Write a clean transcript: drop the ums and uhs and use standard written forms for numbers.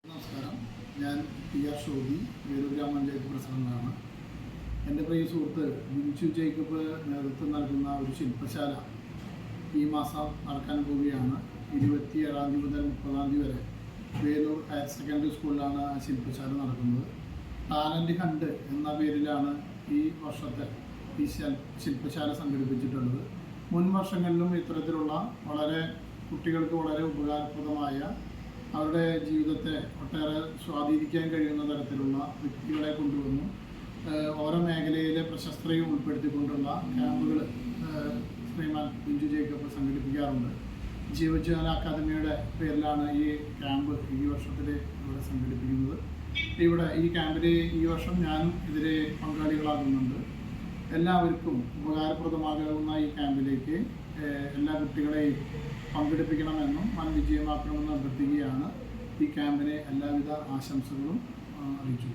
നമസ്കാരം, ഞാൻ T R Shobi, Velur ഗ്രാമപഞ്ചായത്ത് പ്രസിഡന്റാണ്. എൻ്റെ പ്രിയ സുഹൃത്ത് ബിഞ്ചു ജേക്കബ് നേതൃത്വം നൽകുന്ന ഒരു ശില്പശാല ഈ മാസം നടക്കാൻ പോവുകയാണ്. 27 മുതൽ 30 വരെ വേലൂർ ഹയർ സെക്കൻഡറി സ്കൂളിലാണ് ആ ശില്പശാല നടക്കുന്നത്. ടാലൻറ്റ് ഹണ്ട് എന്ന പേരിലാണ് ഈ വർഷത്തെ ഈ ശില്പശാല സംഘടിപ്പിച്ചിട്ടുള്ളത്. മുൻ വർഷങ്ങളിലും ഇത്തരത്തിലുള്ള കുട്ടികൾക്ക് വളരെ ഉപകാരപ്രദമായ അവരുടെ ജീവിതത്തെ ഒട്ടേറെ സ്വാധീനിക്കാൻ കഴിയുന്ന തരത്തിലുള്ള വ്യക്തികളെ കൊണ്ടുവന്നു ഓരോ മേഖലയിലെ പ്രശസ്തരെയും ഉൾപ്പെടുത്തിക്കൊണ്ടുള്ള ക്യാമ്പുകൾ ശ്രീമാൻ ബിഞ്ചു ജേക്കബ് സംഘടിപ്പിക്കാറുണ്ട്. ജീവജ്വാല അക്കാദമിയുടെ പേരിലാണ് ഈ ക്യാമ്പ് ഈ വർഷത്തിൽ ഇവിടെ സംഘടിപ്പിക്കുന്നത്. ഈ ക്യാമ്പിൽ ഈ വർഷം ഞാനും ഇതിൽ പങ്കാളികളാകുന്നുണ്ട്. എല്ലാവർക്കും ഉപകാരപ്രദമാകുന്ന ഈ ക്യാമ്പിലേക്ക് എല്ലാ കുട്ടികളെയും പങ്കെടുപ്പിക്കണമെന്നും വൻ വിജയമാക്കണമെന്നും അഭ്യർത്ഥിക്കുകയാണ്. ഈ ക്യാമ്പിനെ എല്ലാവിധ ആശംസകളും അറിയിച്ചു.